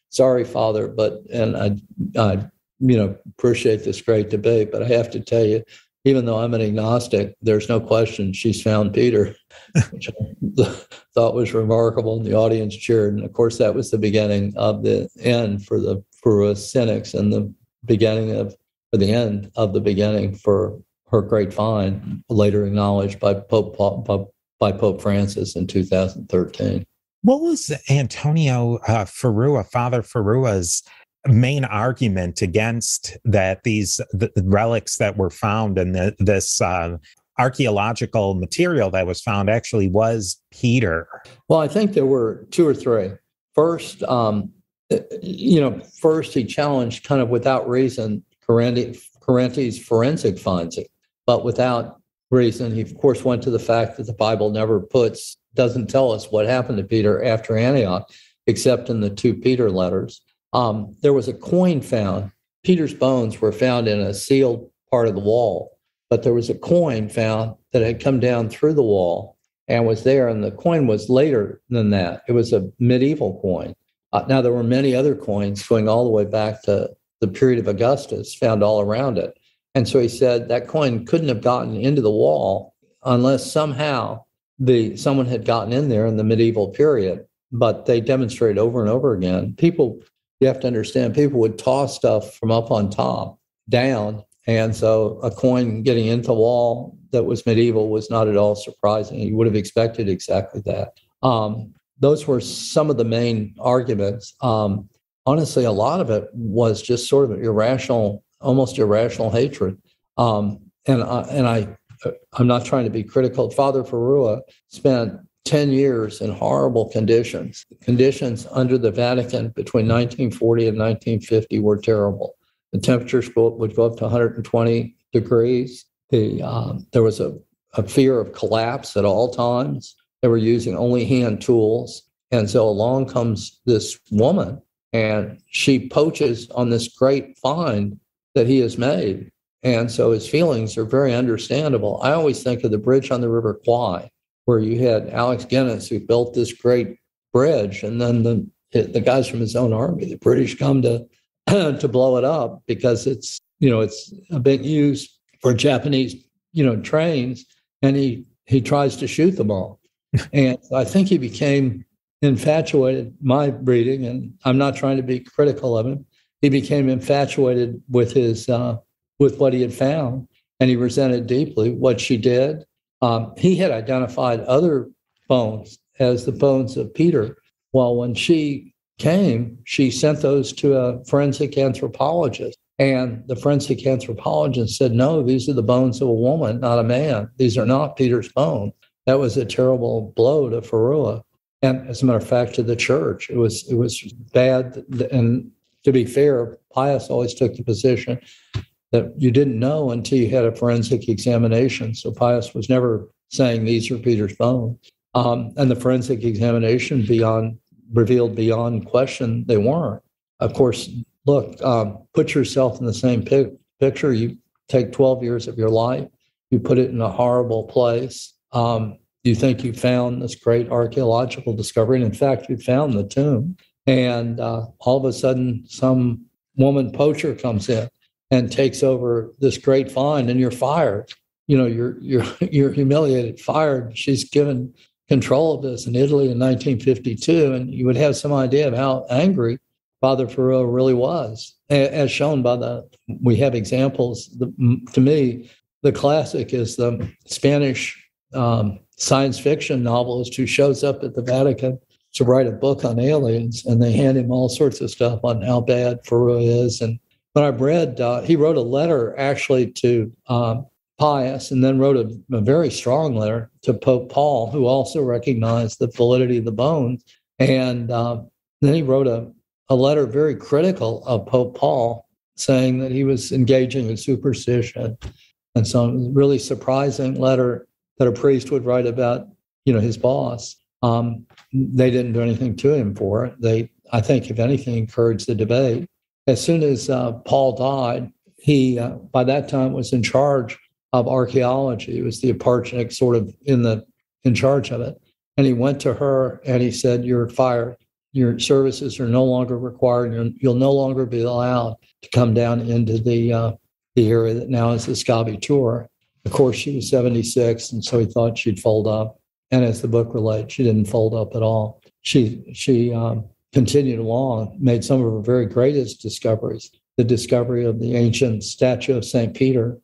"Sorry, Father, but," and I appreciate this great debate, but I have to tell you, even though I'm an agnostic, there's no question she's found Peter, which I thought was remarkable. And the audience cheered. And of course, that was the beginning of the end for cynics, and the end of the beginning for her great find, later acknowledged by Pope Francis in 2013. What was Antonio Ferrua, Father Ferrua's main argument against that the relics that were found and this archaeological material that was found actually was Peter? Well, I think there were two or three. First, he challenged, kind of without reason, Carenti's forensic finding, but without reason, he of course went to the fact that the Bible doesn't tell us what happened to Peter after Antioch, except in the 2 Peter letters. There was a coin found. Peter's bones were found in a sealed part of the wall, but there was a coin found that had come down through the wall and was there, and the coin was later than that. It was a medieval coin. Now, there were many other coins going all the way back to the period of Augustus found all around it. And so he said that coin couldn't have gotten into the wall unless somehow someone had gotten in there in the medieval period. But they demonstrated over and over again. You have to understand, people would toss stuff from up on top down. And so a coin getting into the wall that was medieval was not at all surprising. You would have expected exactly that. Those were some of the main arguments. Honestly, a lot of it was just sort of almost irrational hatred. I'm not trying to be critical. Father Ferrua spent 10 years in horrible conditions. Conditions under the Vatican between 1940 and 1950 were terrible. The temperatures would go up to 120 degrees. There was a fear of collapse at all times. They were using only hand tools. And so along comes this woman, and she poaches on this great find that he has made. And so his feelings are very understandable. I always think of the bridge on the River Kwai, where you had Alex Guinness, who built this great bridge, and then the guys from his own army, the British, come to blow it up because it's a big use for Japanese trains, and he tries to shoot them all. And I think he became infatuated, my reading, and I'm not trying to be critical of him. He became infatuated with with what he had found, and he resented deeply what she did. He had identified other bones as the bones of Peter. Well, when she came, she sent those to a forensic anthropologist, and the forensic anthropologist said, "No, these are the bones of a woman, not a man. These are not Peter's bones." That was a terrible blow to Ferrua, and as a matter of fact, to the church. It was bad. And to be fair, Pius always took the position that you didn't know until you had a forensic examination. So Pius was never saying these are Peter's bones. And the forensic examination revealed beyond question they weren't. Of course, look, put yourself in the same picture. You take 12 years of your life, you put it in a horrible place. You think you found this great archaeological discovery, and in fact, you found the tomb. And all of a sudden, some woman poacher comes in and takes over this great find, and you're fired. You're humiliated, fired. She's given control of this in Italy in 1952, and you would have some idea of how angry Father Ferrua really was, as shown by we have examples. To me, the classic is the Spanish science fiction novelist who shows up at the Vatican to write a book on aliens, and they hand him all sorts of stuff on how bad Ferrua is. And when I've read, he wrote a letter actually to Pius, and then wrote a very strong letter to Pope Paul, who also recognized the validity of the bones. And then he wrote a letter very critical of Pope Paul, saying that he was engaging in superstition And so it was a really surprising letter that a priest would write about, his boss. They didn't do anything to him for it. They, I think, if anything, encouraged the debate. As soon as Paul died, he, by that time, was in charge of archaeology. He was the eparchnic sort of in charge of it. And he went to her and he said, "You're fired. Your services are no longer required. You'll no longer be allowed to come down into the area that now is the Scavitura." Of course, she was 76, and so he thought she'd fold up. And as the book relates, she didn't fold up at all. She continued along, made some of her very greatest discoveries: the discovery of the ancient statue of St. Peter,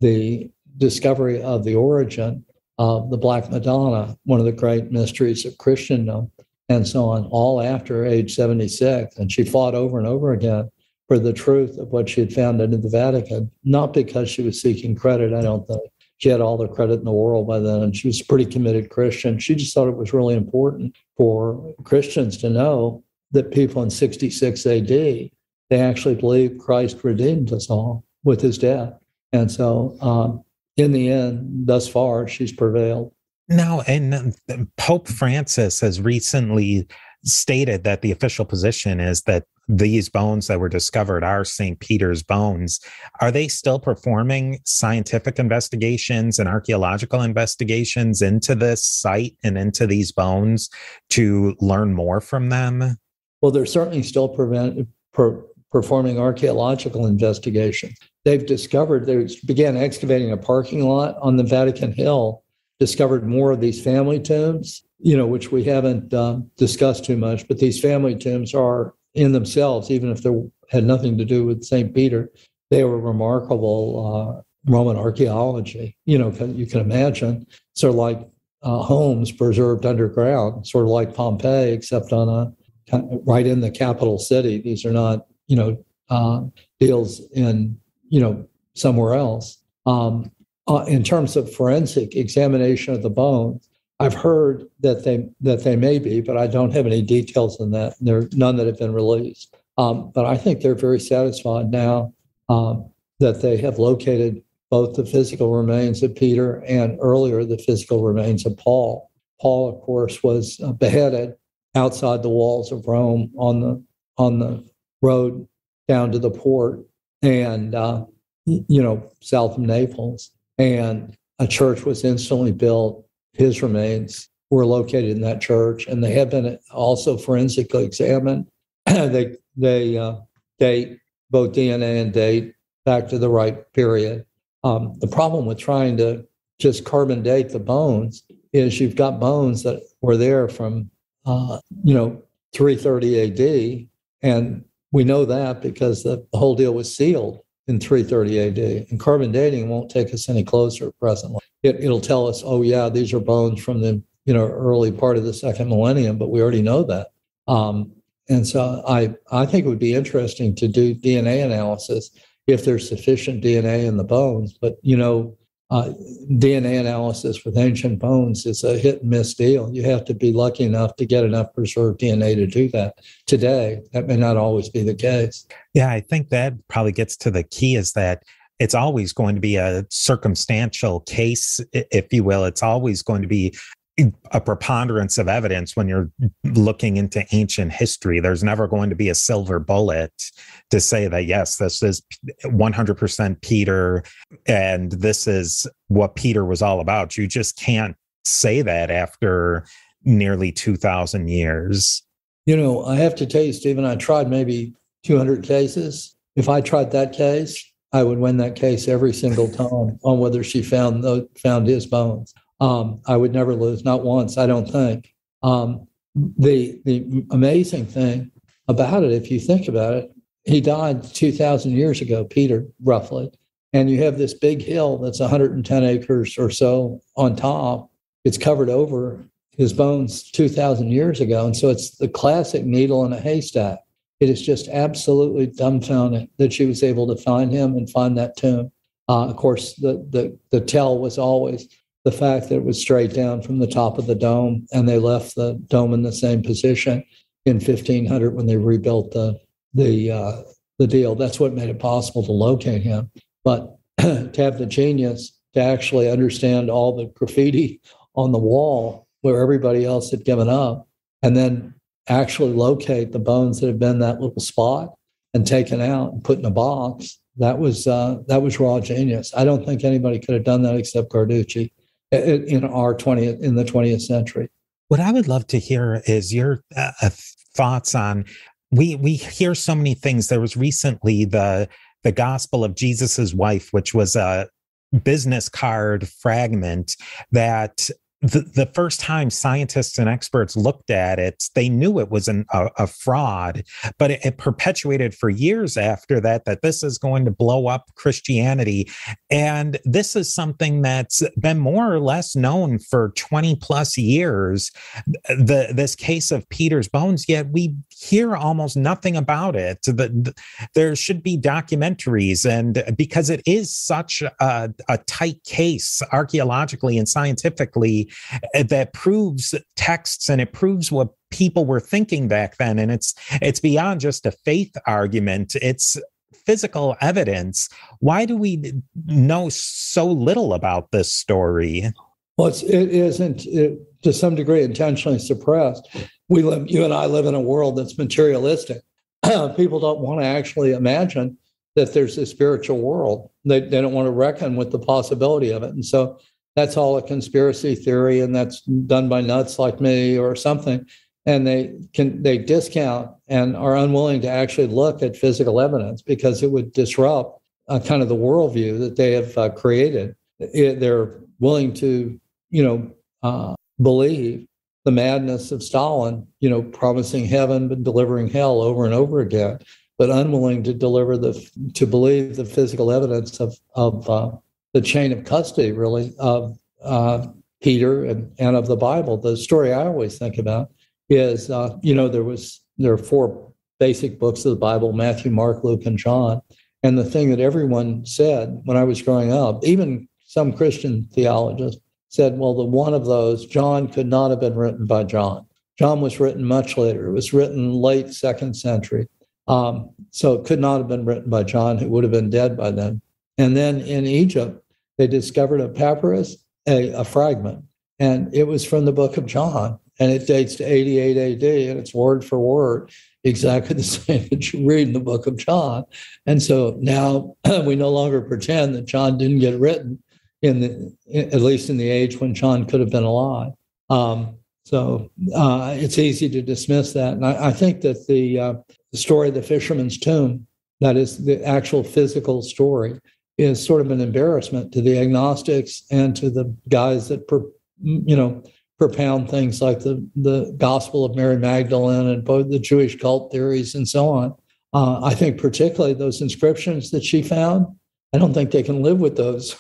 the discovery of the origin of the Black Madonna, one of the great mysteries of Christendom, and so on, all after age 76. And she fought over and over again for the truth of what she had found in the Vatican, not because she was seeking credit, I don't think. She had all the credit in the world by then, and she was a pretty committed Christian. She just thought it was really important for Christians to know that people in 66 AD, they actually believed Christ redeemed us all with his death. And so in the end, thus far, she's prevailed. Now, and Pope Francis has recently stated that the official position is that these bones that were discovered are St. Peter's bones. Are they still performing scientific investigations and archaeological investigations into this site and into these bones to learn more from them? Well, they're certainly still performing archaeological investigations. They began excavating a parking lot on the Vatican Hill, discovered more of these family tombs, which we haven't discussed too much, but these family tombs are in themselves, even if they had nothing to do with St. Peter, they were remarkable Roman archaeology. You can imagine, sort of like homes preserved underground, sort of like Pompeii, except right in the capital city. These are not, deals in, somewhere else. In terms of forensic examination of the bones, I've heard that they may be, but I don't have any details on that. There are none that have been released. But I think they're very satisfied now that they have located both the physical remains of Peter and earlier the physical remains of Paul. Paul, of course, was beheaded outside the walls of Rome on the road down to the port and south of Naples. And a church was instantly built. His remains were located in that church, and they have been also forensically examined. They date both DNA and date back to the right period. The problem with trying to just carbon date the bones is you've got bones that were there from 330 AD, and we know that because the whole deal was sealed in 330 AD, and carbon dating won't take us any closer presently. It'll tell us, oh yeah, these are bones from the early part of the second millennium, but we already know that. And so I think it would be interesting to do DNA analysis if there's sufficient DNA in the bones. But DNA analysis with ancient bones is a hit and miss deal. You have to be lucky enough to get enough preserved DNA to do that. Today, that may not always be the case. Yeah, I think that probably gets to the key is that it's always going to be a circumstantial case, if you will. It's always going to be a preponderance of evidence when you're looking into ancient history. There's never going to be a silver bullet to say that, yes, this is 100% Peter, and this is what Peter was all about. You just can't say that after nearly 2,000 years. I have to tell you, Stephen, I tried maybe 200 cases. If I tried that case, I would win that case every single time on whether she found his bones. I would never lose, not once, I don't think. The amazing thing about it, if you think about it, he died 2,000 years ago, Peter, roughly. And you have this big hill that's 110 acres or so on top. It's covered over his bones 2,000 years ago. And so it's the classic needle in a haystack. It is just absolutely dumbfounding that she was able to find him and find that tomb. Of course, the tell was always the fact that it was straight down from the top of the dome, and they left the dome in the same position in 1500 when they rebuilt the deal. That's what made it possible to locate him. But to have the genius to actually understand all the graffiti on the wall where everybody else had given up, and then actually locate the bones that had been that little spot and taken out and put in a box. That was raw genius. I don't think anybody could have done that except Carducci in the 20th century. What I would love to hear is your thoughts on. We hear so many things. There was recently the Gospel of Jesus's Wife, which was a business card fragment that the first time scientists and experts looked at it, they knew it was a fraud, but it perpetuated for years after that this is going to blow up Christianity. And this is something that's been more or less known for 20 plus years, this case of Peter's bones, yet we hear almost nothing about it. There should be documentaries, and because it is such a tight case archaeologically and scientifically, that proves texts and it proves what people were thinking back then. And it's beyond just a faith argument. It's physical evidence. Why do we know so little about this story? Well, it isn't to some degree intentionally suppressed. You and I live in a world that's materialistic. People don't want to actually imagine that there's a spiritual world. They don't want to reckon with the possibility of it. And so that's all a conspiracy theory, and that's done by nuts like me or something. And they discount and are unwilling to actually look at physical evidence because it would disrupt kind of the worldview that they have created. They're willing to, believe the madness of Stalin, promising heaven but delivering hell over and over again, but unwilling to believe the physical evidence of the chain of custody, really, of Peter and of the Bible. The story I always think about is, there are 4 basic books of the Bible: Matthew, Mark, Luke, and John. And the thing that everyone said when I was growing up, even some Christian theologists, said, well, the one of those, John, could not have been written by John. John was written much later. It was written late 2nd century. So it could not have been written by John, who would have been dead by then. And then in Egypt, they discovered a papyrus, a fragment, and it was from the book of John, and it dates to 88 AD, and it's word for word exactly the same that you read in the book of John. And so now we no longer pretend that John didn't get written, at least in the age when John could have been alive. So it's easy to dismiss that. And I think that the story of the fisherman's tomb, that is the actual physical story, is sort of an embarrassment to the agnostics and to the guys that propound things like the Gospel of Mary Magdalene and both the Jewish cult theories and so on. I think particularly those inscriptions that she found, I don't think they can live with those,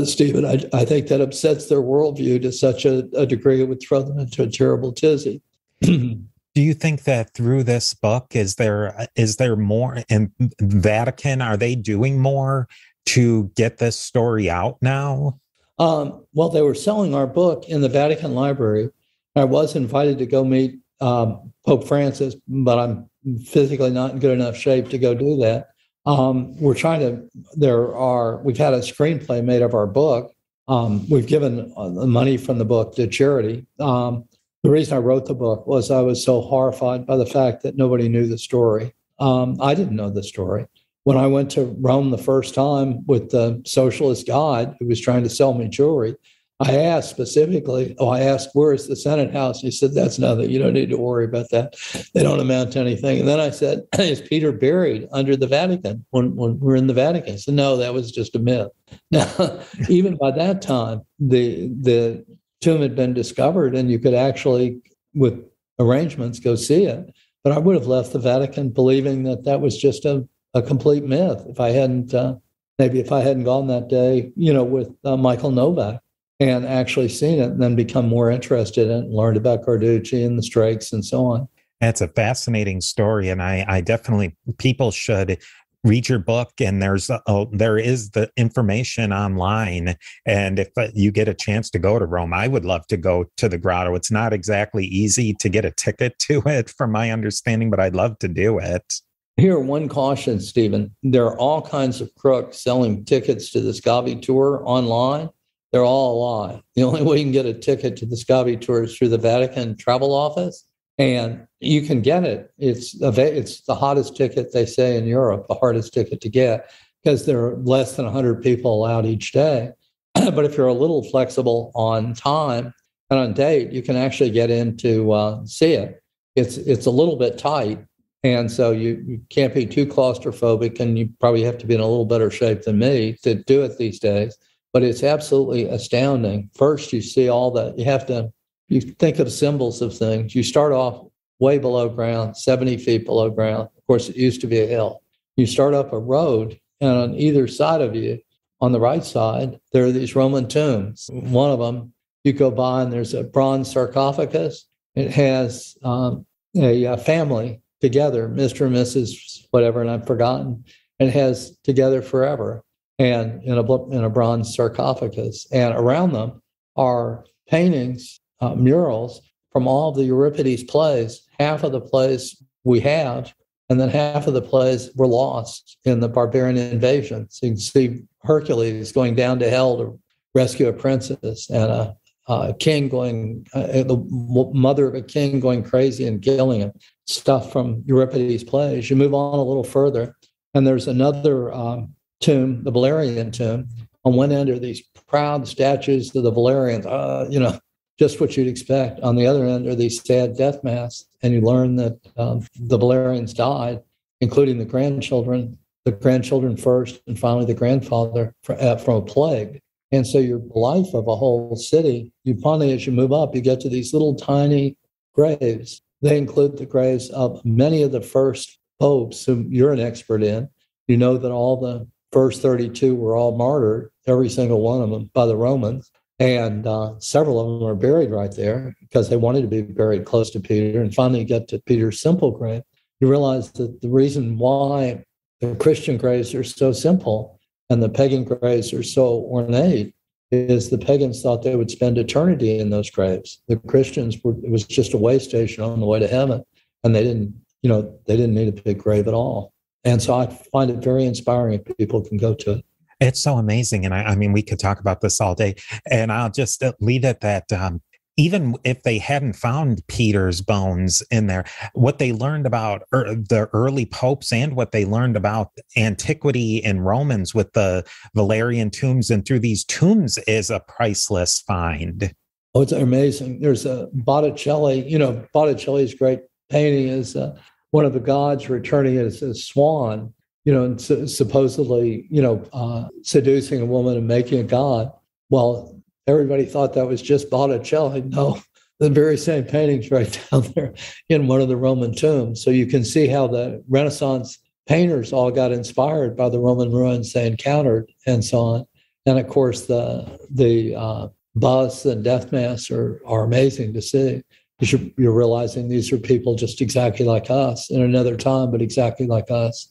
Stephen. I think that upsets their worldview to such a degree it would throw them into a terrible tizzy. Do you think that through this book, is there more in Vatican? Are they doing more to get this story out now? Well, they were selling our book in the Vatican Library. I was invited to go meet Pope Francis, but I'm physically not in good enough shape to go do that. We've had a screenplay made of our book. We've given the money from the book to charity. The reason I wrote the book was I was so horrified by the fact that nobody knew the story. I didn't know the story. When I went to Rome the first time with the socialist guide who was trying to sell me jewelry, I asked specifically, where is the Senate House? He said, that's nothing. You don't need to worry about that. They don't amount to anything. And then I said, is Peter buried under the Vatican when we're in the Vatican? He said, no, that was just a myth. Now, even by that time, the tomb had been discovered and you could actually, with arrangements, go see it. But I would have left the Vatican believing that was just a complete myth if I hadn't gone that day, with Michael Novak and actually seen it and then become more interested in it and learned about Carducci and the Strakes and so on. That's a fascinating story. And I definitely, people should read your book, and there is the information online. And if you get a chance to go to Rome, I would love to go to the grotto. It's not exactly easy to get a ticket to it from my understanding, but I'd love to do it. Here, one caution, Stephen. There are all kinds of crooks selling tickets to the Scavi tour online. They're all a lie. The only way you can get a ticket to the Scavi tour is through the Vatican travel office, and you can get it. It's the hottest ticket, they say, in Europe, the hardest ticket to get, because there are less than 100 people allowed each day. But if you're a little flexible on time and on date, you can actually get in to see it. It's a little bit tight, and so you can't be too claustrophobic, and you probably have to be in a little better shape than me to do it these days. But it's absolutely astounding. First, you see you think of symbols of things. You start off way below ground, 70 feet below ground. Of course, it used to be a hill. You start up a road, and on either side of you, on the right side, there are these Roman tombs. One of them, you go by, and there's a bronze sarcophagus. It has a family together, Mr. and Mrs. whatever, and I've forgotten. It has together forever, and in a bronze sarcophagus. And around them are paintings, murals from all of the Euripides plays. Half of the plays we have, and then half of the plays were lost in the barbarian invasion. So you can see Hercules going down to hell to rescue a princess, and a king the mother of a king going crazy and killing him. Stuff from Euripides plays. You move on a little further, and there's another tomb, the Valerian tomb. On one end are these proud statues of the Valerians, just what you'd expect. On the other end are these sad death masks, and you learn that the Valerians died, including the grandchildren first, and finally the grandfather from a plague. And so your life of a whole city, you finally, as you move up, you get to these little tiny graves. They include the graves of many of the first popes whom you're an expert in. You know that all the first 32 were all martyred, every single one of them, by the Romans. And several of them are buried right there because they wanted to be buried close to Peter. And finally, you get to Peter's simple grave. You realize that the reason why the Christian graves are so simple and the pagan graves are so ornate is the pagans thought they would spend eternity in those graves. The Christians it was just a way station on the way to heaven, and they didn't need a big grave at all. And so I find it very inspiring if people can go to it. It's so amazing. And I mean, we could talk about this all day, and I'll just leave it that even if they hadn't found Peter's bones in there, what they learned about the early popes and what they learned about antiquity and Romans with the Valerian tombs and through these tombs is a priceless find. Oh, it's amazing. There's a Botticelli, Botticelli's great painting is one of the gods returning as a swan, and supposedly, seducing a woman and making a god. Well, everybody thought that was just Botticelli. No, the very same painting's right down there in one of the Roman tombs. So you can see how the Renaissance painters all got inspired by the Roman ruins they encountered and so on. And of course, the busts and death masks are amazing to see. You're realizing these are people just exactly like us in another time, but exactly like us.